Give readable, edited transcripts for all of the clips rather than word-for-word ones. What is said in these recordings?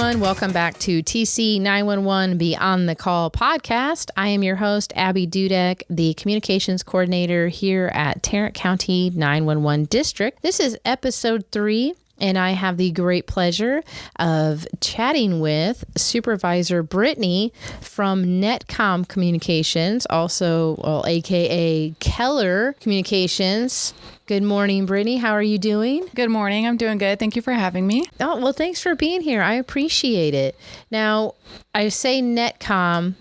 everyone. Welcome back to TC 911 Beyond the Call podcast. I am your host, Abbey Dudek, the communications coordinator here at Tarrant County 911 District. This is episode 3. And I have the great pleasure of chatting with Supervisor Brittany from NETCOM Communications, also, AKA Keller Communications. Good morning, Brittany. How are you doing? Good morning. I'm doing good. Thank you for having me. Oh, well, thanks for being here. I appreciate it. Now, I say NETCOM.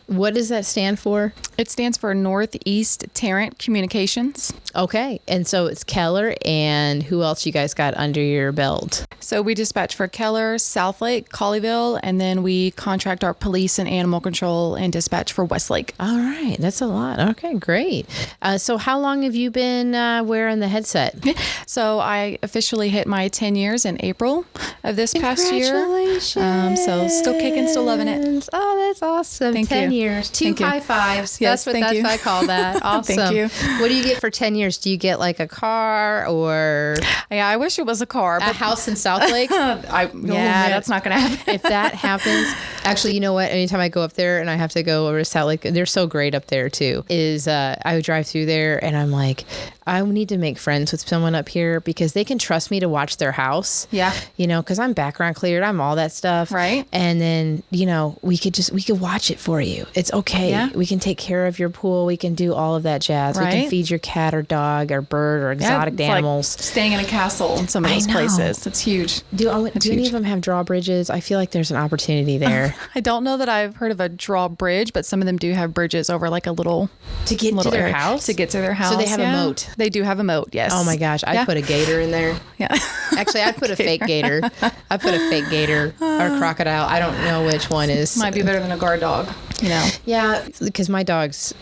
What does that stand for? It stands for Northeast Tarrant Communications. Okay. And so it's Keller, and who else you guys got under your belt? So we dispatch for Keller, Southlake, Colleyville, and then we contract our police and animal control and dispatch for Westlake. All right. That's a lot. Okay, great. So how long have you been wearing the headset? So I officially hit my 10 years in April of this past year. Congratulations. So still kicking, still loving it. Oh, that's awesome. Thank 10 you. years. Two Thank you. high fives. Yes, that's what I call that. Awesome. Thank you. What do you get for 10 years? Do you get like a car or Yeah, I wish it was a car. a house in Southlake? That's not going to happen. If that happens, actually, you know what? Anytime I go up there and I have to go over to Southlake, they're so great up there too, I would drive through there and I'm like, I need to make friends with someone up here because they can trust me to watch their house. Yeah. You know, because I'm background cleared. I'm all that stuff. Right. And then, you know, we could watch it for you. It's okay. Yeah. We can take care of your pool. We can do all of that jazz. Right. We can feed your cat or dog or bird or exotic animals. Like staying in a castle in some of those places. It's huge. Do any of them have drawbridges? I feel like there's an opportunity there. I don't know that I've heard of a drawbridge, but some of them do have bridges over like a little to get to their house? To get to their house. So they have a moat. They do have a moat, yes. Oh my gosh. I put a gator in there. Yeah. Actually, I put a fake gator. I put a fake gator or crocodile. I don't know which one is. Might be better than a guard dog, you know. Yeah, because my dogs,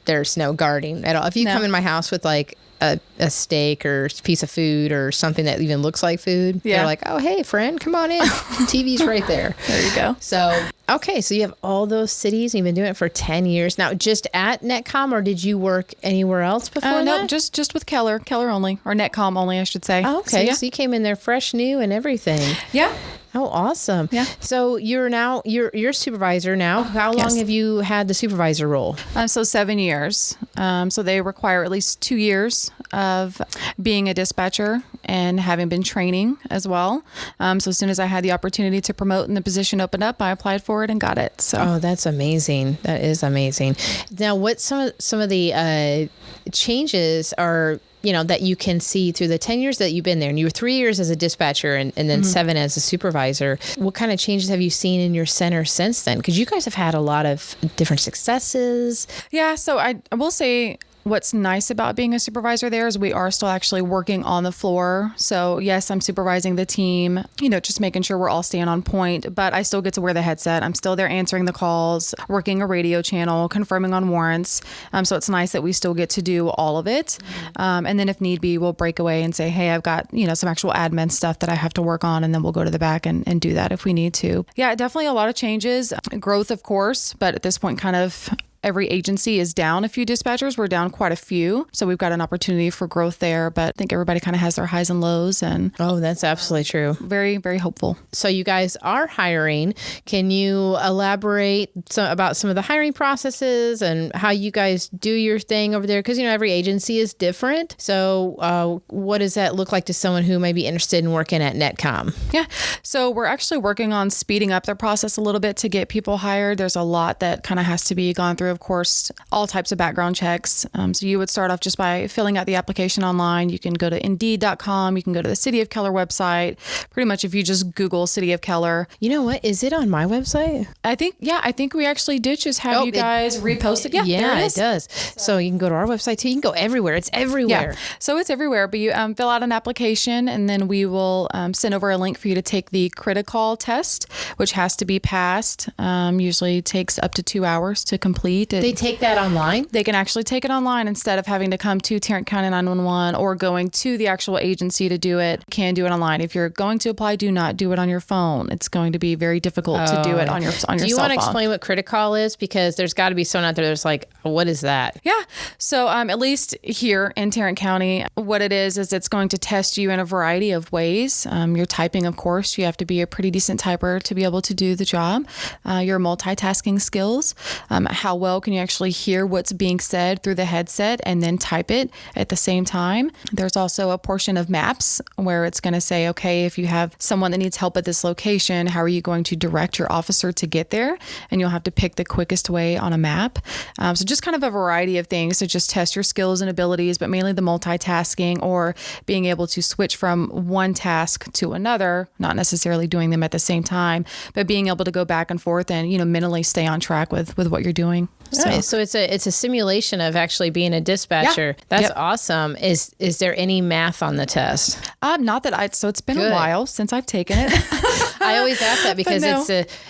there's no guarding at all. If you come in my house with like a steak or piece of food or something that even looks like food, they're like, oh, hey, friend, come on in. TV's right there. There you go. So, okay, so you have all those cities. You've been doing it for 10 years. Now, just at NETCOM, or did you work anywhere else before that? No, just with Keller only, or NETCOM only, I should say. Oh, okay, so you came in there fresh, new, and everything. Yeah. Oh, awesome. Yeah. So you're supervisor now. How long have you had the supervisor role? So 7 years. So they require at least 2 years of being a dispatcher and having been training as well. So as soon as I had the opportunity to promote and the position opened up, I applied for it and got it. So that's amazing. That is amazing. Now, what some of the changes are, you know, that you can see through the 10 years that you've been there, and you were 3 years as a dispatcher and then 7 as a supervisor. What kind of changes have you seen in your center since then? Because you guys have had a lot of different successes. Yeah. So I will say, what's nice about being a supervisor there is we are still actually working on the floor. So yes, I'm supervising the team, you know, just making sure we're all staying on point, but I still get to wear the headset. I'm still there answering the calls, working a radio channel, confirming on warrants. So it's nice that we still get to do all of it. And then if need be, we'll break away and say, hey, I've got, you know, some actual admin stuff that I have to work on. And then we'll go to the back and do that if we need to. Yeah, definitely a lot of changes, growth, of course, but at this point, kind of every agency is down a few dispatchers. We're down quite a few. So we've got an opportunity for growth there. But I think everybody kind of has their highs and lows. And oh, that's absolutely true. Very, very hopeful. So you guys are hiring. Can you elaborate about some of the hiring processes and how you guys do your thing over there? Because, you know, every agency is different. So what does that look like to someone who may be interested in working at NETCOM? Yeah. So we're actually working on speeding up the process a little bit to get people hired. There's a lot that kind of has to be gone through. Of course, all types of background checks. So you would start off just by filling out the application online. You can go to Indeed.com. You can go to the City of Keller website. Pretty much if you just Google City of Keller. You know what? Is it on my website? I think we actually did just have you guys repost it. Yeah, it does. So you can go to our website too. You can go everywhere. It's everywhere. Yeah. So it's everywhere. But you fill out an application and then we will send over a link for you to take the critical test, which has to be passed. Usually takes up to 2 hours to complete. sheet. They take that online? They can actually take it online instead of having to come to Tarrant County 911 or going to the actual agency to do it. Can do it online. If you're going to apply, do not do it on your phone. It's going to be very difficult to do it on your cell phone. Do you want to explain what Critical is? Because there's got to be someone out there that's like, what is that? Yeah. So at least here in Tarrant County, what it is it's going to test you in a variety of ways. Your typing, of course, you have to be a pretty decent typer to be able to do the job. Your multitasking skills, how well can you actually hear what's being said through the headset and then type it at the same time. There's also a portion of maps where it's going to say, okay, if you have someone that needs help at this location, how are you going to direct your officer to get there? And you'll have to pick the quickest way on a map. So just kind of a variety of things to just test your skills and abilities, but mainly the multitasking or being able to switch from one task to another, not necessarily doing them at the same time, but being able to go back and forth and, mentally stay on track with what you're doing. Right. So it's a simulation of actually being a dispatcher. Yeah. That's awesome. Is there any math on the test? Not that so it's been a while since I've taken it. I always ask that because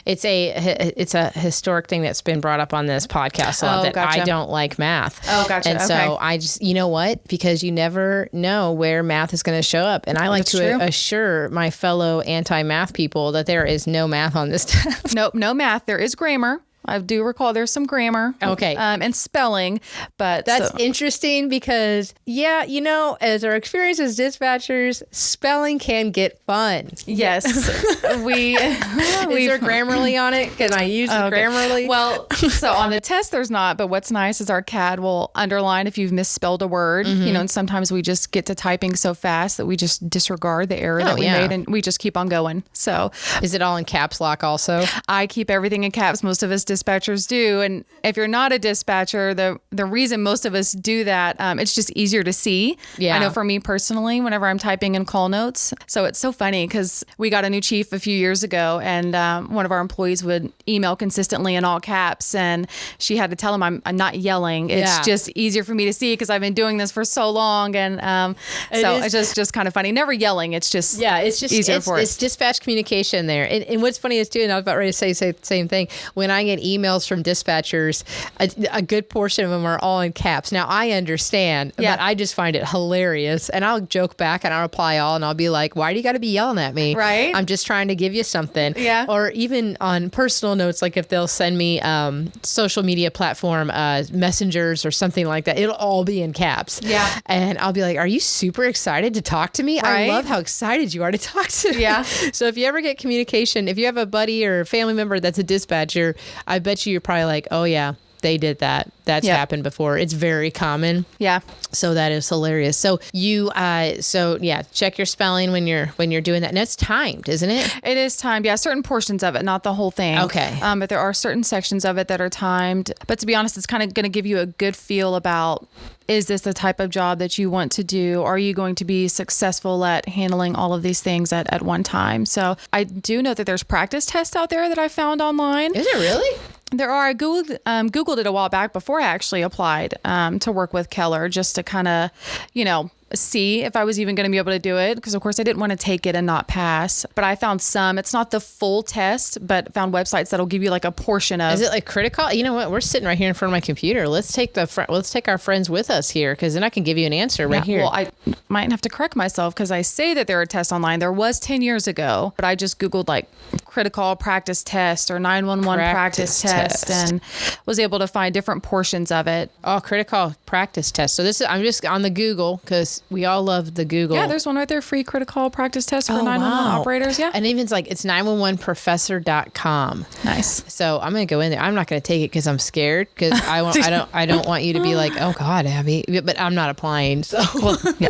it's a historic thing that's been brought up on this podcast a lot, I don't like math. Oh, gotcha. And so I just, you know what? Because you never know where math is going to show up. And I like to assure my fellow anti-math people that there is no math on this test. Nope, no math. There is grammar. I do recall there's some grammar. Okay. And spelling, but that's interesting because, as our experience as dispatchers, spelling can get fun. Yes. Is there Grammarly on it? Can I use Grammarly? Well, so on the test, there's not, but what's nice is our CAD will underline if you've misspelled a word, and sometimes we just get to typing so fast that we just disregard the error that we made and we just keep on going. So is it all in caps lock also? I keep everything in caps. Most of us dispatchers do. And if you're not a dispatcher, the reason most of us do that, it's just easier to see. Yeah. I know for me personally, whenever I'm typing in call notes. So it's so funny because we got a new chief a few years ago and one of our employees would email consistently in all caps and she had to tell him I'm not yelling. It's just easier for me to see because I've been doing this for so long. And it's just kind of funny. Never yelling. It's just easier for us. It's dispatch communication there. And what's funny is too, and I was about ready to say the same thing, when I get emails from dispatchers, a good portion of them are all in caps. Now I understand, but I just find it hilarious. And I'll joke back and I'll reply all and I'll be like, why do you got to be yelling at me? Right. I'm just trying to give you something. Yeah. Or even on personal notes, like if they'll send me social media platform messengers or something like that, it'll all be in caps. Yeah. And I'll be like, are you super excited to talk to me? Right. I love how excited you are to talk to me. Yeah. So if you ever get communication, if you have a buddy or a family member that's a dispatcher, I bet you're probably like, oh yeah, they did that. That's happened before. It's very common. Yeah. So that is hilarious. So check your spelling when you're doing that. And it's timed, isn't it? It is timed. Yeah. Certain portions of it, not the whole thing. Okay. But there are certain sections of it that are timed. But to be honest, it's kind of going to give you a good feel about, is this the type of job that you want to do? Are you going to be successful at handling all of these things at one time? So I do know that there's practice tests out there that I found online. Is it really? There are. I Googled it a while back before I actually applied to work with Keller just to kind of, see if I was even going to be able to do it. Because, of course, I didn't want to take it and not pass. But I found some. It's not the full test, but found websites that'll give you like a portion of. Is it like critical? You know what? We're sitting right here in front of my computer. Let's take our friends with us here because then I can give you an answer right here. Well, I might have to correct myself because I say that there are tests online. There was 10 years ago, but I just Googled like critical practice test or 911 practice test and was able to find different portions of it. Oh, critical practice test. So I'm just on the Google because we all love the Google. Yeah, there's one right there, free critical practice test for 911 operators. Yeah. And even it's 911professor.com. Nice. So I'm going to go in there. I'm not going to take it because I'm scared because I don't want you to be like, oh God, Abby, but I'm not applying. So yeah.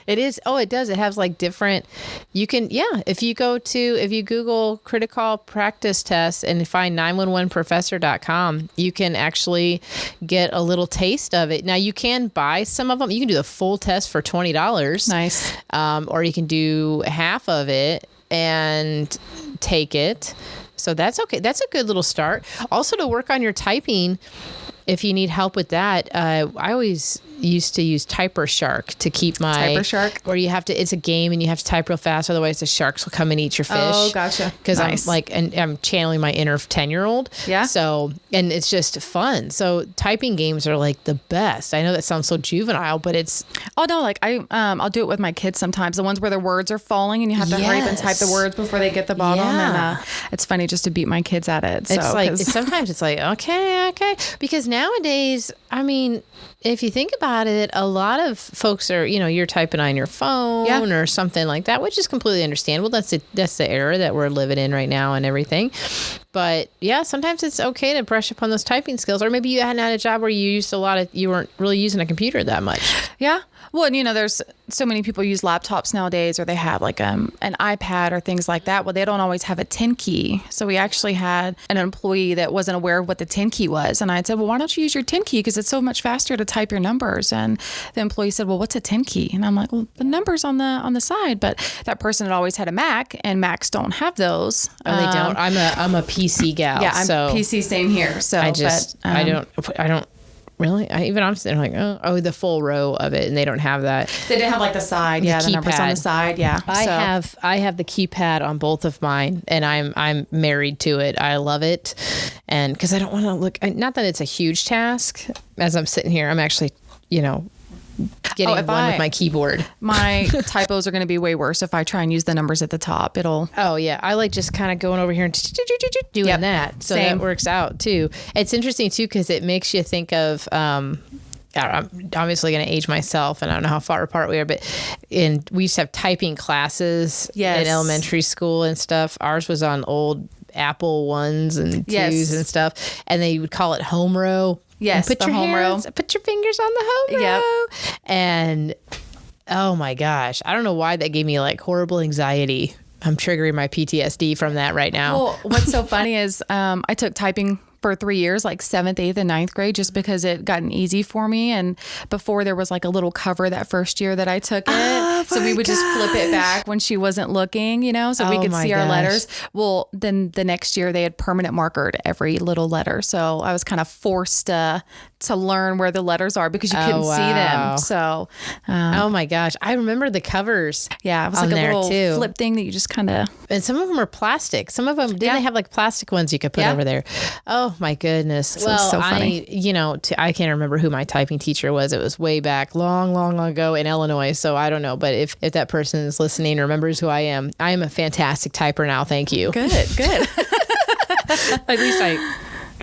It is. Oh, it does. It has like different, if you Google critical practice test and find 911professor.com, you can actually get a little taste of it. Now you can buy some of them. You can do the full test for $20. Nice. Or you can do half of it and take it. So that's okay. That's a good little start. Also to work on your typing, if you need help with that, I always, used to use Typer Shark to keep my Typer Shark? Where you have to, it's a game and you have to type real fast, otherwise the sharks will come and eat your fish. Oh, gotcha. Because Nice. I'm like, and I'm channeling my inner 10-year-old. Yeah. So, and it's just fun. So typing games are like the best. I know that sounds so juvenile, but it's. Oh no, like I'll do it with my kids sometimes. The ones where the words are falling and you have to hurry up and type the words before they get the bottom. Yeah. And it's funny just to beat my kids at it. So, It's like, sometimes it's like, okay. Because nowadays, I mean, if you think about it, a lot of folks are, you're typing on your phone or something like that, which is completely understandable. That's the era that we're living in right now and everything. But yeah, sometimes it's okay to brush up on those typing skills. Or maybe you hadn't had a job where you weren't really using a computer that much. Yeah. Well, and there's so many people use laptops nowadays, or they have like an iPad or things like that. Well, they don't always have a 10 key. So we actually had an employee that wasn't aware of what the 10 key was. And I said, well, why don't you use your 10 key? Because it's so much faster to type your numbers. And the employee said, well, what's a 10 key? And I'm like, well, the numbers on the side. But that person had always had a Mac, and Macs don't have those. Oh, they don't. I'm a PC gal. Yeah, I'm so PC, same here. So I don't. Really? I'm sitting there like, oh, the full row of it, and they don't have that. They didn't have like the side, the numbers on the side, I have the keypad on both of mine, and I'm married to it. I love it, and because I don't want to look. Not that it's a huge task. As I'm sitting here, I'm actually, getting one with my keyboard. My typos are going to be way worse if I try and use the numbers at the top. Oh yeah, I like just kind of going over here and doing that. So that works out too. It's interesting too because it makes you think of. I'm obviously going to age myself, and I don't know how far apart we are, but we used to have typing classes in elementary school and stuff. Ours was on old Apple 1s and 2s and stuff, and they would call it home row. Yes, put your home row. Put your fingers on the home row. And oh my gosh, I don't know why that gave me like horrible anxiety. I'm triggering my PTSD from that right now. Well, what's so funny is I took typing for 3 years, like 7th, 8th, and 9th grade, just because it gotten easy for me. And before there was like a little cover that first year that I took it. So we would just flip it back when she wasn't looking, so we could see our letters. Well, then the next year they had permanent markered every little letter. So I was kind of forced to learn where the letters are because you couldn't see them. So, oh my gosh. I remember the covers. Yeah. It was like a little flip thing that you just kind of. And some of them are plastic. Some of them, didn't they have like plastic ones you could put over there? Oh my goodness. So funny. I can't remember who my typing teacher was. It was way back, long ago in Illinois. So I don't know. But if that person is listening or remembers who I am a fantastic typer now. Thank you. Good. At least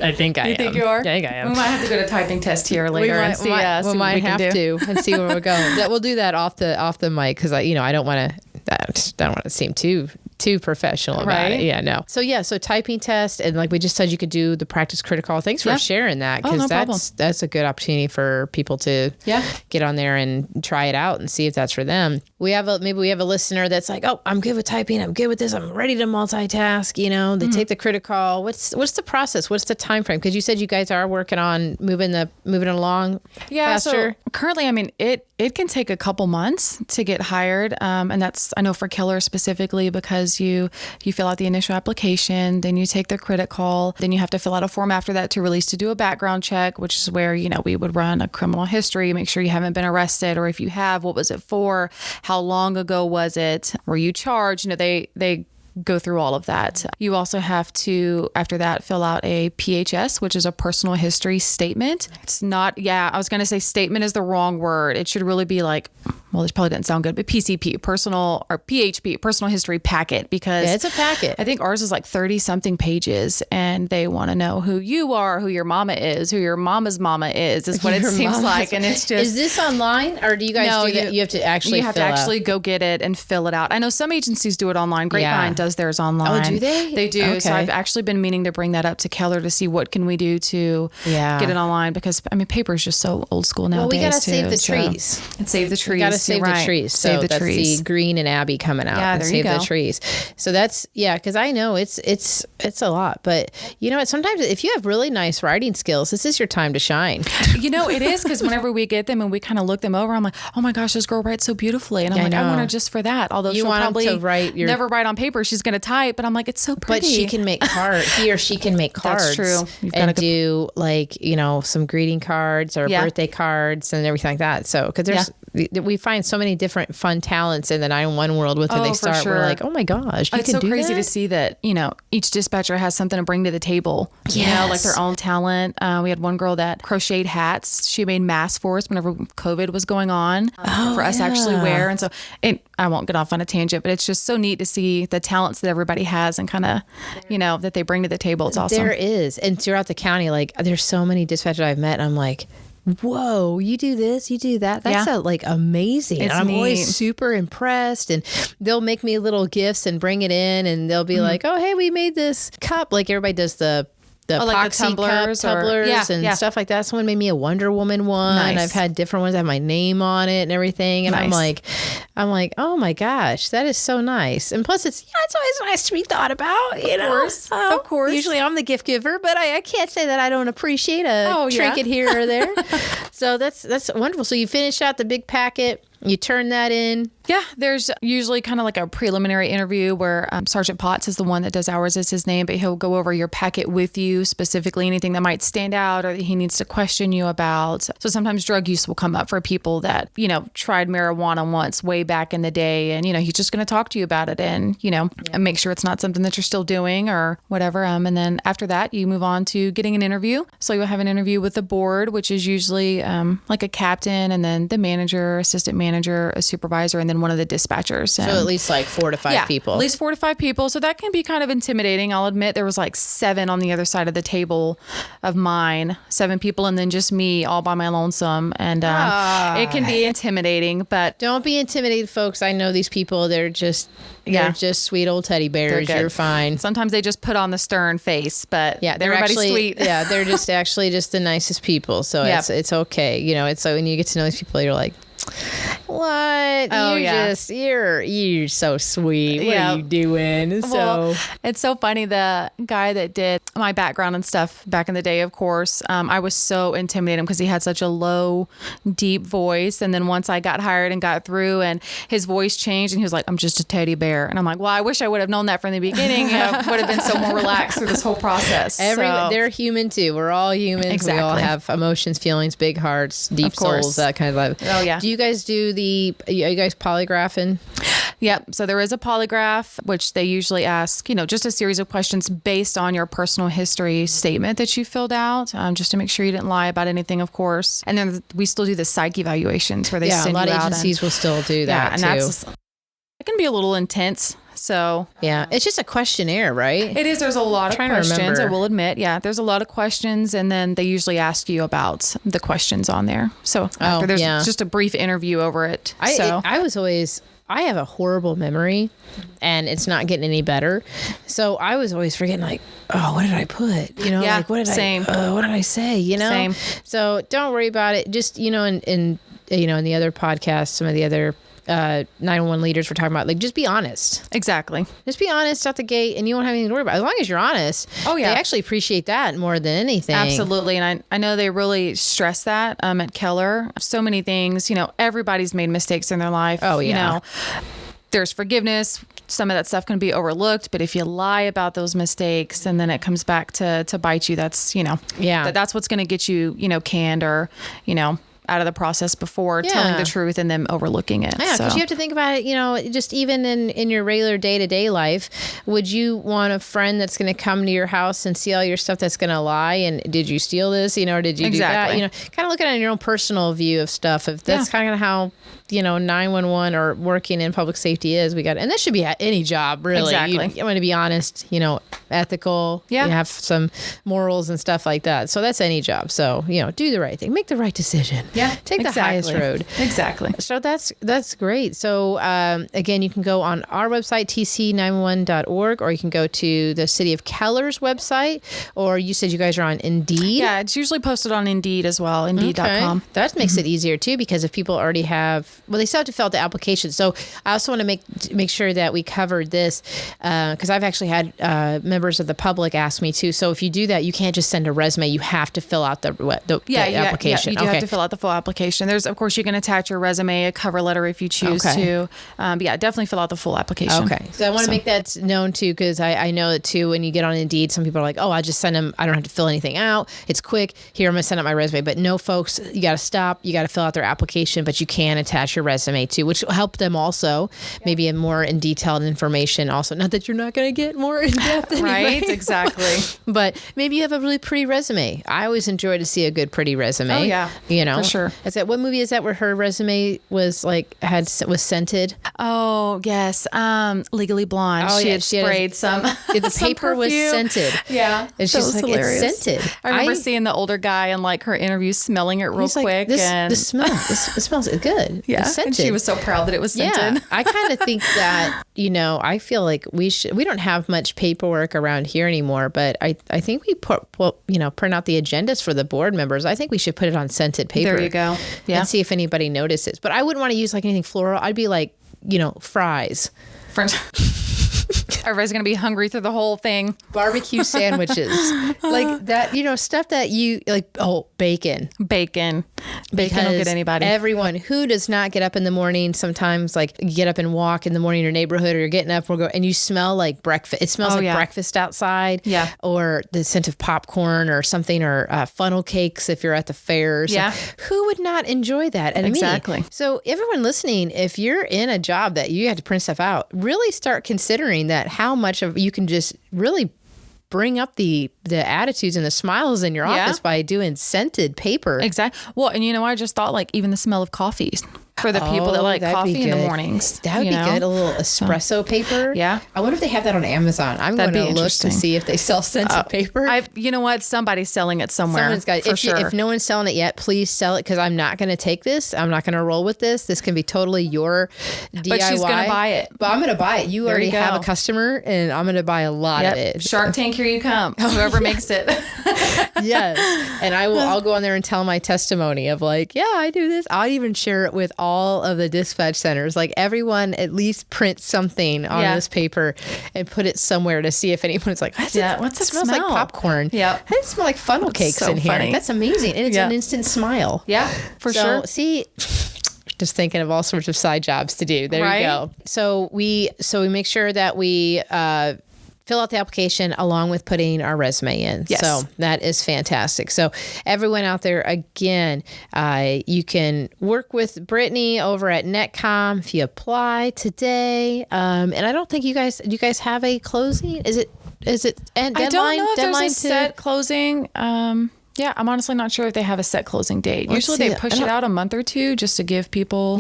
I think I am. You think you are? I think I am. We might have to go to typing test here later and see what we can do. And see where we go. We'll do that off the mic because I don't want to seem too professional about it. Yeah, no. So typing test, and like we just said, you could do the practice critical. Thanks for sharing that, because that's a good opportunity for people to get on there and try it out and see if that's for them. Maybe we have a listener that's like, oh, I'm good with typing. I'm good with this. I'm ready to multitask. They take the critical. What's the process? What's the time frame? Because you said you guys are working on moving it along faster. So currently, I mean, it can take a couple months to get hired. And that's, I know for Keller specifically, because you fill out the initial application, then you take the critical, then you have to fill out a form after that to release to do a background check, which is where, we would run a criminal history, make sure you haven't been arrested, or if you have, what was it for? How long ago was it? Were you charged? They go through all of that. You also have to, after that, fill out a PHS, which is a personal history statement. It's not, I was going to say statement is the wrong word. It should really be like, well, it probably didn't sound good, but PCP, PHP, personal history packet, because it's a packet. I think ours is like 30 something pages, and they want to know who you are, who your mama is, who your mama's mama is what it seems like. And it's just. Is this online, or do you guys do that? You have to actually go get it and fill it out. I know some agencies do it online. Grapevine does theirs online. Oh, do they? They do. Okay. So I've actually been meaning to bring that up to Keller to see what can we do to get it online, because paper is just so old school nowadays. Well, we got to save the trees. And save the trees. We got to Save you're the right. Trees. So Save the that's trees. the Green and Abbey coming out. Yeah, and there Save you the go. Trees. So that's, yeah, because I know it's a lot. But you know what? Sometimes if you have really nice writing skills, this is your time to shine. You know, it is, because whenever we get them and we kind of look them over, I'm like, oh my gosh, this girl writes so beautifully. And I'm like, I want her just for that. Although she'll want 'em probably to write never write on paper. She's going to type. But I'm like, it's so pretty. But she can make cards. He or she can make cards. That's true. And do like, you know, some greeting cards or birthday cards and everything like that. So, because we find so many different fun talents in the 911 world with when they start. For sure. We're like, oh my gosh, you it's can so do crazy that? to see that, you know, each dispatcher has something to bring to the table. You know, like their own talent. We had one girl that crocheted hats. She made masks for us whenever COVID was going on for us to actually wear. And so I won't get off on a tangent, but it's just so neat to see the talents that everybody has and kind of, you know, that they bring to the table. It's awesome. There is. And throughout the county, like there's so many dispatchers I've met. And I'm like, whoa, you do this, you do that. That's like amazing. It's I'm neat. always super impressed. And they'll make me little gifts and bring it in. And they'll be like, oh, hey, we made this cup. Like everybody does the like epoxy the tumblers and stuff like that. Someone made me a Wonder Woman one. Nice. I've had different ones that have my name on it and everything. And I'm like, oh my gosh, that is so nice. And plus it's always nice to be thought about, you know. Of course. Usually I'm the gift giver, but I can't say that I don't appreciate a trinket here or there. So that's wonderful. So you finish out the big packet, you turn that in. Yeah, there's usually kind of like a preliminary interview where Sergeant Potts is the one that does ours, is his name, but he'll go over your packet with you, specifically anything that might stand out or that he needs to question you about. So sometimes drug use will come up for people that, you know, tried marijuana once way back in the day, and, you know, he's just going to talk to you about it and, you know, and make sure it's not something that you're still doing or whatever. And then after that, you move on to getting an interview. So you'll have an interview with the board, which is usually like a captain, and then the manager, assistant manager, a supervisor, and then one of the dispatchers. So at least like 4 to 5 people. At least 4 to 5 people. So that can be kind of intimidating. I'll admit there was like 7 on the other side of the table of mine, 7 people, and then just me all by my lonesome. And it can be intimidating, but don't be intimidated, folks. I know these people. They're just sweet old teddy bears. You're fine. Sometimes they just put on the stern face, but they're everybody's actually sweet. They're just actually just the nicest people. So it's okay. You know, it's so when you get to know these people, you're like, what? Oh, You're so sweet. What are you doing? Well, it's so funny. The guy that did my background and stuff back in the day, of course, I was so intimidated because he had such a low, deep voice. And then once I got hired and got through, and his voice changed, and he was like, I'm just a teddy bear. And I'm like, well, I wish I would have known that from the beginning. I would have been so more relaxed through this whole process. They're human too. We're all humans. Exactly. We all have emotions, feelings, big hearts, deep souls, that kind of vibe. Oh, yeah. Do you guys are you guys polygraphing? Yep. So there is a polygraph, which they usually ask, you know, just a series of questions based on your personal history statement that you filled out, just to make sure you didn't lie about anything, of course. And then we still do the psych evaluations where they send you out. A lot of agencies will still do that too. It can be a little intense. So yeah, it's just a questionnaire, right? It is. There's a lot of questions, I will admit. Yeah, there's a lot of questions, and then they usually ask you about the questions on there. So after there's just a brief interview over it. I have a horrible memory, and it's not getting any better. So I was always forgetting, like, oh, what did I put? You know, like what did I say? You know, same. So don't worry about it. Just, you know, in the other podcasts, some of the other 911 leaders were talking about, like, just be honest. Exactly. Just be honest out the gate, and you won't have anything to worry about. As long as you're honest. Oh, yeah. They actually appreciate that more than anything. Absolutely. And I know they really stress that at Keller. So many things, you know, everybody's made mistakes in their life. Oh, yeah. You know, there's forgiveness. Some of that stuff can be overlooked, but if you lie about those mistakes and then it comes back to bite you, that's, you know, that's what's going to get you, you know, canned or, you know, out of the process before telling the truth and then overlooking it. Yeah, because you have to think about it, you know, just even in your regular day-to-day life, would you want a friend that's going to come to your house and see all your stuff that's going to lie? And did you steal this, you know, or did you do that? You know, kind of looking at your own personal view of stuff. If that's kind of how, you know, 911 or working in public safety is, and this should be at any job, really. Exactly. You want to be honest, you know, ethical, you have some morals and stuff like that. So that's any job. So, you know, do the right thing, make the right decision. Yeah. Take the highest road. Exactly. So that's great. So again, you can go on our website, tc911.org, or you can go to the City of Keller's website, or you said you guys are on Indeed. Yeah, it's usually posted on Indeed as well, Indeed.com. Okay. That makes it easier too, because if people already have, well, they still have to fill out the application. So I also want to make sure that we covered this, because I've actually had members of the public ask me too. So if you do that, you can't just send a resume. You have to fill out the application. Yeah, you do have to fill out the full application. There's, of course, you can attach your resume, a cover letter if you choose to. But yeah, definitely fill out the full application. Okay. So I want to make that known too, because I know that too, when you get on Indeed, some people are like, oh, I just send them, I don't have to fill anything out. It's quick. Here, I'm going to send out my resume. But no, folks, you got to stop. You got to fill out their application, but you can attach your resume too, which will help them also, maybe a more in detailed information also. Not that you're not going to get more in depth anyway. Right, exactly. But maybe you have a really pretty resume. I always enjoy to see a good, pretty resume. Oh, yeah. You know, for sure. Is that, what movie is that where her resume was was scented? Oh, yes. Legally Blonde. Oh, she yeah, had sprayed some. The some paper was perfume. scented. Yeah. And she's like, hilarious. it's scented. I remember seeing the older guy in like her interview smelling it real quick. The smell, it smells good. Yeah. It's scented. And she was so proud that it was scented. Yeah. I kind of think that, I feel like we don't have much paperwork around here anymore, but I think we print out the agendas for the board members. I think we should put it on scented paper. There you go. Yeah. And see if anybody notices. But I wouldn't want to use like anything floral. I'd be like, fries. French. Everybody's going to be hungry through the whole thing. Barbecue sandwiches. Like that, stuff that you like. Oh, bacon. Bacon will get anybody. Everyone who does not get up in the morning, sometimes like you get up and walk in the morning in your neighborhood, or you're getting up and you smell like breakfast. It smells breakfast outside. Yeah. Or the scent of popcorn or something, or funnel cakes if you're at the fairs. Yeah. Who would not enjoy that? And exactly. So everyone listening, if you're in a job that you have to print stuff out, really start considering that how much of you can just really bring up the attitudes and the smiles in your office by doing scented paper. Exactly. Well, and I just thought like even the smell of coffee for the people that like coffee in the mornings. That would be good. A little espresso paper. Yeah. I wonder if they have that on Amazon. I'm going to look to see if they sell scented paper. You know what? Somebody's selling it somewhere. Someone's got it. For sure. If no one's selling it yet, please sell it, because I'm not going to take this. I'm not going to roll with this. This can be totally your DIY. But she's going to buy it. But I'm going to buy it. You already have a customer, and I'm going to buy a lot of it. Shark Tank, here you come. Whoever makes it. Yes. And I'll go on there and tell my testimony of like, yeah, I do this. I'll even share it with all of the dispatch centers. Like everyone at least print something on this paper and put it somewhere to see if anyone's like, what's it smells like popcorn. Yeah. It smells like funnel cakes so in here. funny. That's amazing. And it's an instant smile. Yeah, for sure. See, just thinking of all sorts of side jobs to do. There you go. So we make sure that we fill out the application along with putting our resume in. Yes. So that is fantastic. So everyone out there, again, you can work with Brittany over at NETCOM if you apply today. And I don't think you guys have a closing. Is it and deadline? I don't know if deadline there's a set closing. Yeah, I'm honestly not sure if they have a set closing date. Usually they push it out a month or two just to give people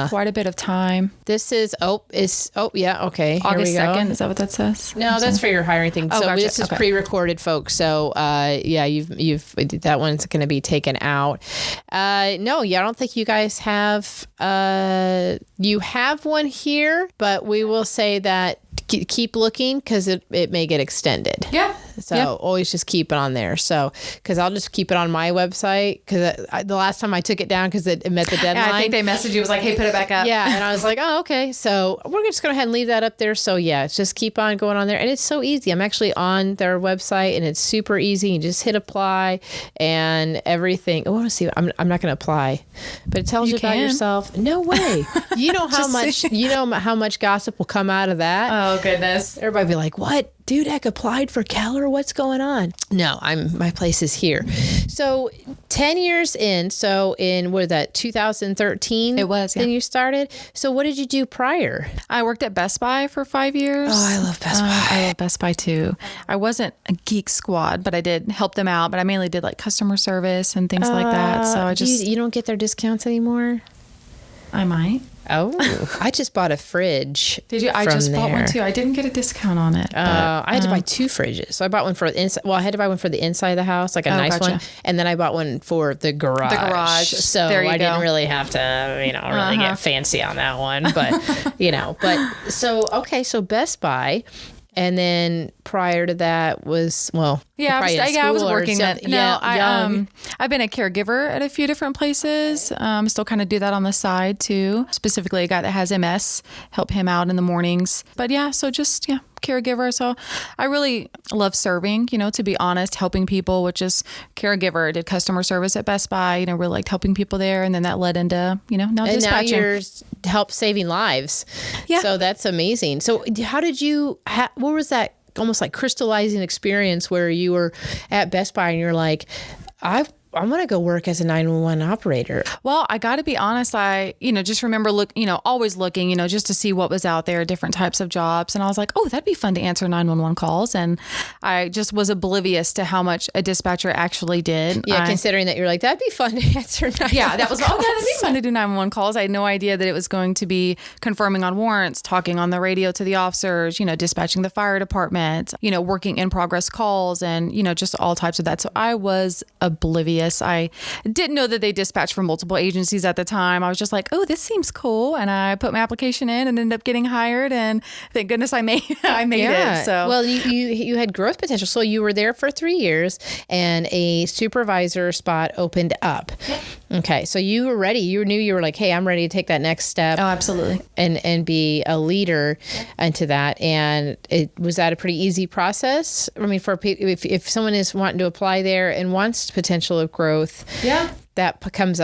quite a bit of time. This is, August 2nd. Is that what that says? No, that's for your hiring thing. Oh, so gotcha. This is pre-recorded, folks. So you've that one's going to be taken out. I don't think you guys have, you have one here, but we will say that keep looking, because it may get extended. Yeah. So always just keep it on there. So, because I'll just keep it on my website, because the last time I took it down because it met the deadline. Yeah, I think they messaged you, was like, hey, put it back up. Yeah. And I was like, oh, okay. So we're just going to go ahead and leave that up there. So yeah, it's just keep on going on there. And it's so easy. I'm actually on their website and it's super easy. You just hit apply and everything. I want to see. I'm not going to apply, but it tells you about yourself. No way. You know how much gossip will come out of that. Oh goodness. Everybody be like, what? Dudek applied for Keller? What's going on? No, my place is here. So 10 years in, so in, what is that, 2013? It was, yeah. Then you started. So what did you do prior? I worked at Best Buy for 5 years. Oh, I love Best Buy. I love Best Buy too. I wasn't a geek squad, but I did help them out. But I mainly did like customer service and things like that. So I just... You don't get their discounts anymore? I might. Oh, I just bought a fridge. Did you? I just bought one too. I didn't get a discount on it. I had to buy 2 fridges. So I bought one for the inside. Well, I had to buy one for the inside of the house, like a nice one. And then I bought one for the garage. The garage. So I didn't really have to, really get fancy on that one. But, so Best Buy. And then prior to that was, I was working. I've been a caregiver at a few different places. Still kind of do that on the side too. Specifically a guy that has MS, help him out in the mornings. But caregiver. So I really love serving, to be honest, helping people, which is caregiver. I did customer service at Best Buy, really liked helping people there. And then that led into, now dispatching. And now you're help saving lives. Yeah. So that's amazing. So how did you, what was that almost like crystallizing experience where you were at Best Buy and you're like, I'm going to go work as a 911 operator? Well, I got to be honest. I, just remember always looking, just to see what was out there, different types of jobs. And I was like, oh, that'd be fun to answer 911 calls. And I just was oblivious to how much a dispatcher actually did. Yeah. Considering that you're like, that'd be fun to answer 911 Yeah, that was, that'd be fun to do 911 calls. I had no idea that it was going to be confirming on warrants, talking on the radio to the officers, dispatching the fire department, working in progress calls and, just all types of that. So I was oblivious. I didn't know that they dispatched from multiple agencies at the time. I was just like, oh, this seems cool. And I put my application in and ended up getting hired. And thank goodness I made it. So, well, you had growth potential. So you were there for 3 years and a supervisor spot opened up. Yeah. Okay. So you were ready. You knew you were like, hey, I'm ready to take that next step. Oh, absolutely. And be a leader into that. And was that a pretty easy process? I mean, for if someone is wanting to apply there and wants potential of growth, that comes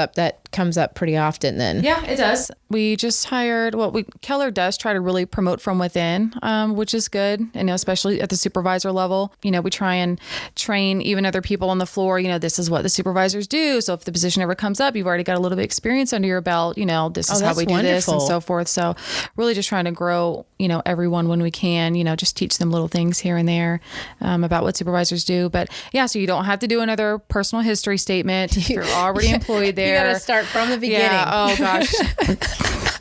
up pretty often then. Yeah, it does. We just hired, Keller does try to really promote from within, which is good. And especially at the supervisor level, we try and train even other people on the floor. This is what the supervisors do. So if the position ever comes up, you've already got a little bit of experience under your belt. This is how we do this and so forth. So really just trying to grow, everyone when we can, just teach them little things here and there about what supervisors do. But so you don't have to do another personal history statement. You're already employed there. You got to start from the beginning. Yeah. Oh gosh.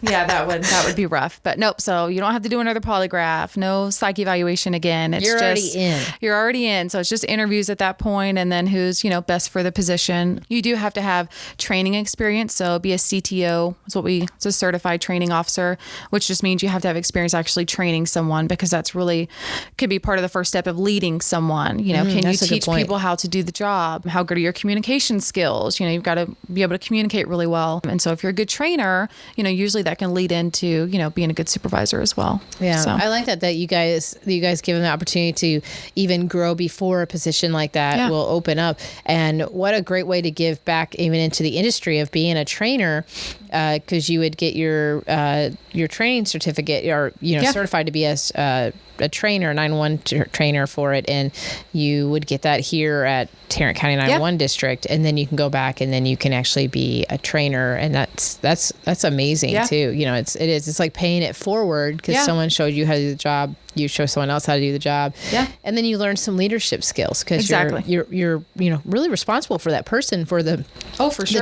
Yeah, that would be rough. But nope. So you don't have to do another polygraph. No psych evaluation again. You're already in. So it's just interviews at that point, and then who's best for the position. You do have to have training experience. So be a CTO. It's a certified training officer, which just means you have to have experience actually training someone, because that's really could be part of the first step of leading someone. Can you teach people how to do the job? How good are your communication skills? You've got to be able to communicate really well. And so if you're a good trainer, usually that can lead into, being a good supervisor as well. Yeah. So I like that you guys give them the opportunity to even grow before a position like that will open up. And what a great way to give back even into the industry of being a trainer, because you would get your training certificate or, certified to be a trainer, 911 trainer for it. And you would get that here at Tarrant County 911 District. And then you can go back and then you can actually be a trainer. And that's amazing too. It's like paying it forward, because someone showed you how to do the job. You show someone else how to do the job. Yeah. And then you learn some leadership skills, because you're really responsible for that person for the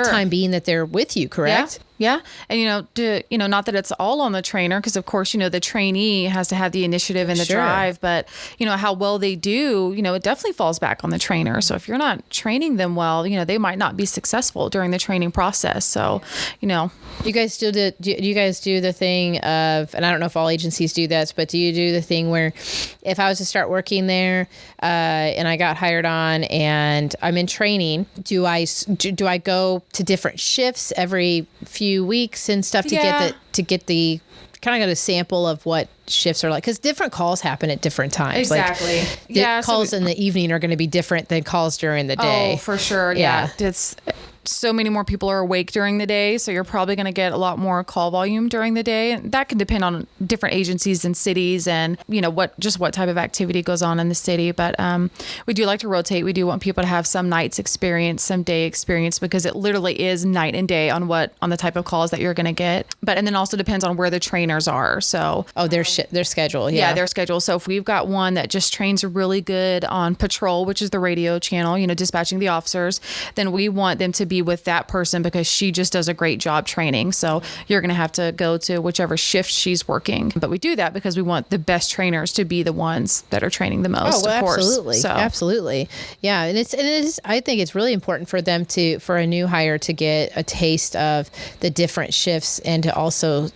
time being that they're with you, correct? Yeah. And, not that it's all on the trainer, because of course, the trainee has to have the initiative and the drive, but how well they do, it definitely falls back on the trainer. So if you're not training them well, they might not be successful during the training process. So, you guys do the thing of, and I don't know if all agencies do this, but do you do the thing where if I was to start working there, and I got hired on and I'm in training, do I go to different shifts every few weeks and stuff to get the kind of got a sample of what shifts are like, because different calls happen at different times. Exactly. Calls in the evening are going to be different than calls during the day. Oh, for sure. Yeah. It's so many more people are awake during the day, so you're probably going to get a lot more call volume during the day. And that can depend on different agencies and cities and, what type of activity goes on in the city. But we do like to rotate. We do want people to have some nights experience, some day experience, because it literally is night and day on the type of calls that you're going to get. And then also depends on where the trainers are. So their schedule. Yeah, their schedule. So if we've got one that just trains really good on patrol, which is the radio channel, dispatching the officers, then we want them to be be with that person because she just does a great job training. So you're going to have to go to whichever shift she's working. But we do that because we want the best trainers to be the ones that are training the most, of course. Absolutely. So. Absolutely. Yeah. And it is, I think it's really important for them for a new hire to get a taste of the different shifts and to also,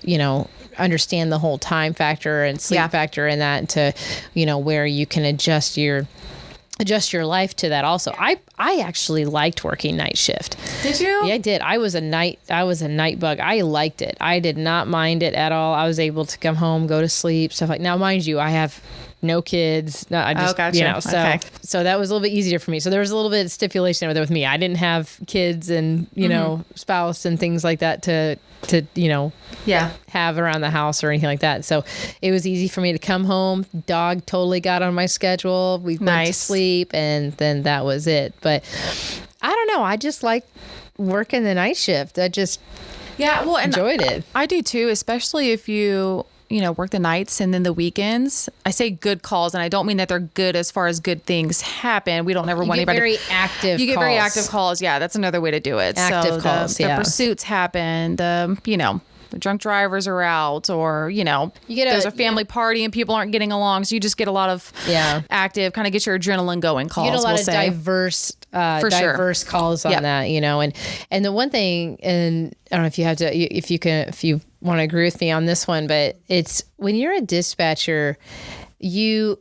understand the whole time factor and sleep factor in that to, where you can adjust your life to that also. I actually liked working night shift. Did you? Yeah, I did. I was a night bug. I liked it. I did not mind it at all. I was able to come home, go to sleep, stuff like. Now, mind you, I have no kids. No, I just, gotcha. So that was a little bit easier for me. So there was a little bit of stipulation over there with me. I didn't have kids and, spouse and things like that to have around the house or anything like that. So it was easy for me to come home. Dog totally got on my schedule. We went to sleep and then that was it. But I don't know. I just like working the night shift. I just enjoyed it. I do too, especially if you work the nights and then the weekends. I say good calls, and I don't mean that they're good as far as good things happen. We don't ever want anybody. Very active. You get very active calls. Yeah, that's another way to do it. Active calls. The pursuits happen. The drunk drivers are out, or there's a family party and people aren't getting along. So you just get a lot of active, kind of get your adrenaline going calls. You get a lot of diverse calls on that, and the one thing, and I don't know if you want to agree with me on this one, but it's when you're a dispatcher, you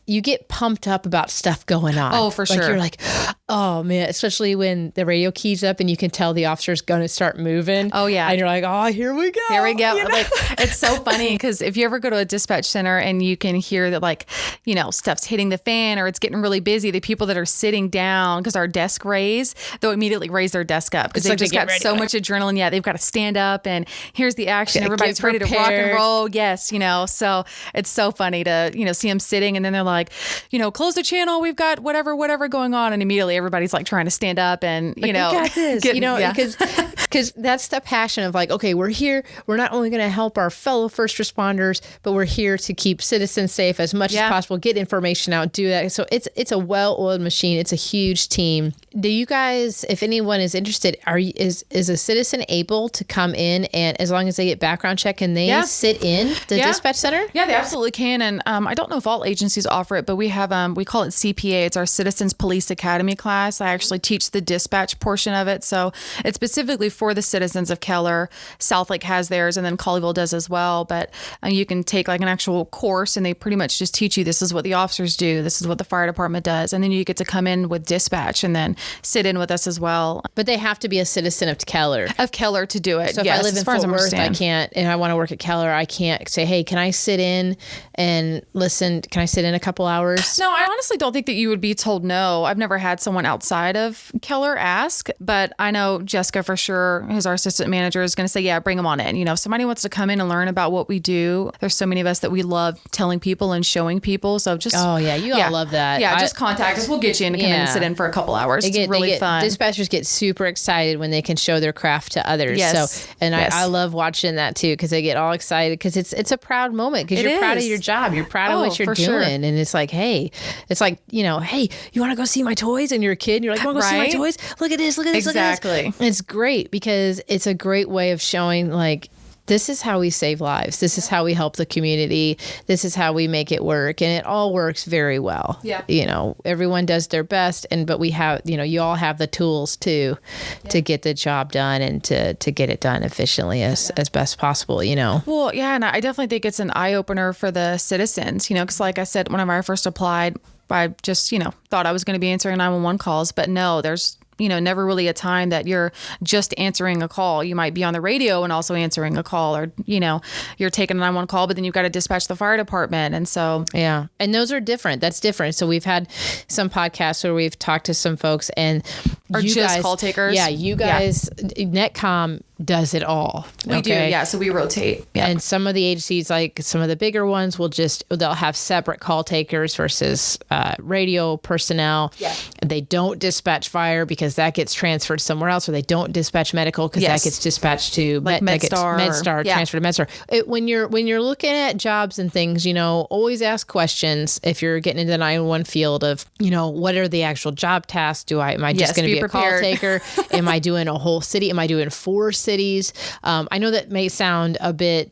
get pumped up about stuff going on. Oh, for sure. You're like, oh man, especially when the radio keys up and you can tell the officer's going to start moving. Oh yeah. And you're like, oh, here we go. Here we go. It's so funny because if you ever go to a dispatch center and you can hear that stuff's hitting the fan or it's getting really busy, the people that are sitting down because our desk raise, they'll immediately raise their desk up because they've just got so much adrenaline. Yeah. They've got to stand up and here's the action. Everybody's ready to rock and roll. Yes. So it's so funny to, see them sitting and then they're like, close the channel. We've got whatever going on. And immediately everybody's like trying to stand up and, we got this, because that's the passion of okay, we're here. We're not only going to help our fellow first responders, but we're here to keep citizens safe as much as possible, get information out, do that. So it's a well-oiled machine. It's a huge team. Do you guys, if anyone is interested, is a citizen able to come in and as long as they get background check, can they sit in the dispatch center? Yeah, they absolutely can. And I don't know if all agencies offer it, but we have, we call it CPA. It's our Citizens Police Academy class. I actually teach the dispatch portion of it. So it's specifically for the citizens of Keller. Southlake has theirs and then Colleyville does as well. But you can take an actual course and they pretty much just teach you this is what the officers do. This is what the fire department does. And then you get to come in with dispatch and then sit in with us as well. But they have to be a citizen of Keller. To do it. So if I live in Fort Worth, I can't, and I want to work at Keller, I can't say, hey, can I sit in and listen? Can I sit in a couple hours? No, I honestly don't think that you would be told no. I've never had someone outside of Keller ask, but I know Jessica for sure, who's our assistant manager, is going to say, yeah, bring them on in. If somebody wants to come in and learn about what we do, there's so many of us that we love telling people and showing people. So just... Oh, yeah. You all love that. Yeah, just contact us. We'll get you in to come in and sit in for a couple hours. It's really fun. Dispatchers get super excited when they can show their craft to others. Yes. So, and I love watching that too, because they get all excited because it's a proud moment because you're proud of your job. You're proud of what you're doing. Sure. And it's like, hey, hey, you want to go see my toys? And you're a kid and you're like, want to go see my toys? Look at this, look at this, exactly. Look at this. It's great because it's a great way of showing this is how we save lives. This is how we help the community. This is how we make it work. And it all works very well. Yeah. Everyone does their best. But we have, you all have the tools to get the job done and to get it done efficiently as best possible, Well, yeah. And I definitely think it's an eye opener for the citizens, because like I said, whenever I first applied, I just, thought I was going to be answering 911 calls, but no, there's, never really a time that you're just answering a call. You might be on the radio and also answering a call, or, you're taking a 911 call, but then you've got to dispatch the fire department. And so, yeah. And those are different. That's different. So we've had some podcasts where we've talked to some folks and or just call takers. Yeah. You guys, NETCOM does it all. We do, yeah. So we rotate. Yeah. And some of the agencies, like some of the bigger ones, they'll have separate call takers versus radio personnel. Yeah. They don't dispatch fire because that gets transferred somewhere else, or they don't dispatch medical because that gets dispatched to like MedStar, transferred to MedStar. When you're looking at jobs and things, always ask questions if you're getting into the 911 field of, what are the actual job tasks? Am I just going to be a call taker? Am I doing a whole city? Am I doing 4 cities? I know that may sound a bit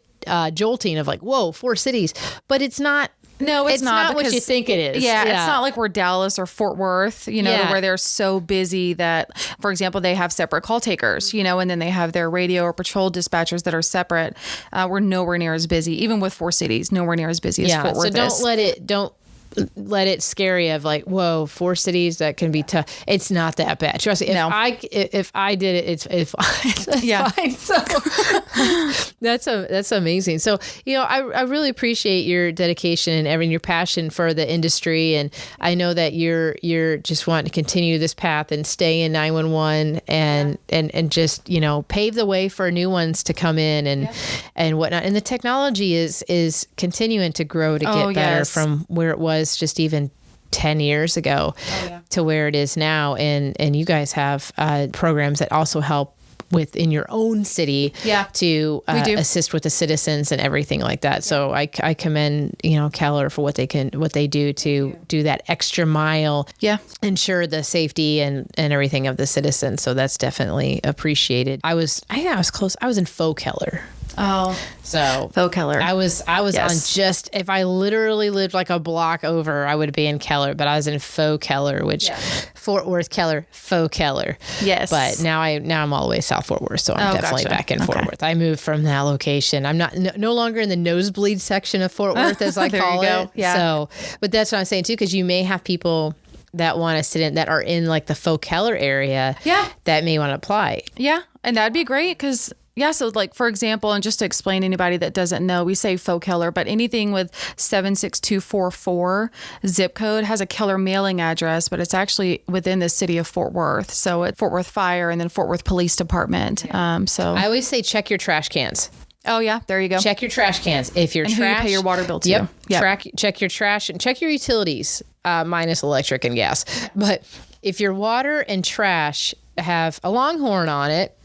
jolting of like, whoa, 4 cities, but it's not. No, it's not what you think it is. Yeah, it's not like we're Dallas or Fort Worth, to where they're so busy that, for example, they have separate call takers, and then they have their radio or patrol dispatchers that are separate. We're nowhere near as busy, even with 4 cities, nowhere near as busy as Fort Worth is. So don't let it scare you of like, whoa, 4 cities, that can be tough. It's not that bad. Trust me. If I did it, it's fine. So that's amazing. So, I really appreciate your dedication and your passion for the industry. And I know that you're just wanting to continue this path and stay in 911 and just, pave the way for new ones to come in and whatnot. And the technology is continuing to grow to get better from where it was just even 10 years ago to where it is now. And you guys have programs that also help within your own city to assist with the citizens and everything like that. So I commend, Keller for what they do to do that extra mile, ensure the safety and everything of the citizens. So that's definitely appreciated. I think I was close. I was in Faux Keller. Oh, so Faux Keller. I was on just, if I literally lived like a block over, I would be in Keller, but I was in Faux Keller, which Fort Worth Keller, Faux Keller. Yes. But now I'm all the way South Fort Worth. So I'm definitely back in Fort Worth. I moved from that location. I'm no longer in the nosebleed section of Fort Worth, as I call it. Yeah. So, but that's what I'm saying too, because you may have people that want to sit in, that are in like the Faux Keller area that may want to apply. Yeah. And that'd be great because so like, for example, and just to explain to anybody that doesn't know, we say Faux Keller, but anything with 76244 zip code has a Keller mailing address, but it's actually within the city of Fort Worth. So at Fort Worth Fire and then Fort Worth Police Department. So I always say check your trash cans. Oh yeah, there you go. Check your trash cans. If your and trash, who you pay your water bill to. Yep. Check your trash and check your utilities, minus electric and gas. But if your water and trash have a Longhorn on it,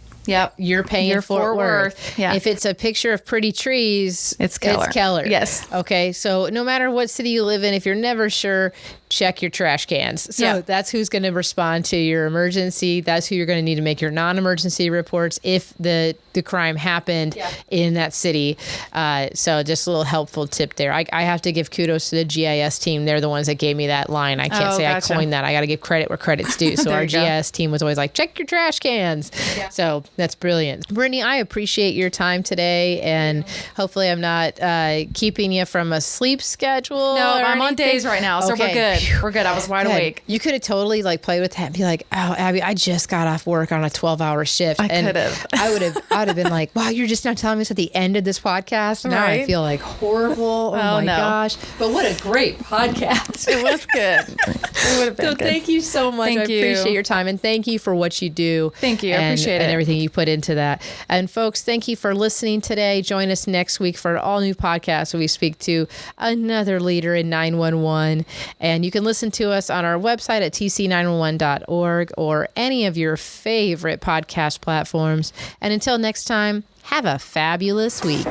you're paying Fort Worth. Yeah. If it's a picture of pretty trees, it's Keller. Yes. Okay. So no matter what city you live in, if you're never sure, check your trash cans. So that's who's going to respond to your emergency. That's who you're going to need to make your non-emergency reports if the crime happened in that city. So just a little helpful tip there. I have to give kudos to the GIS team. They're the ones that gave me that line. I can't say gotcha. I coined that. I got to give credit where credit's due. So our GIS team was always like, check your trash cans. Yeah. So that's brilliant. Brittany, I appreciate your time today, and hopefully I'm not keeping you from a sleep schedule. No, I'm on days right now, so we're good. We're good. I was wide awake. You could have totally played with that and be like, oh, Abby, I just got off work on a 12-hour shift. I could have. I would have been like, wow, you're just not telling me this at the end of this podcast. Now I feel like horrible. Oh my gosh. But what a great podcast. It was good. It would have been good. Thank you so much. I appreciate your time, and thank you for what you do. Thank you. I appreciate it. And everything you put into that. And folks, thank you for listening today. Join us next week for an all new podcast where we speak to another leader in 911. And you can listen to us on our website at tc911.org or any of your favorite podcast platforms. And until next time, have a fabulous week.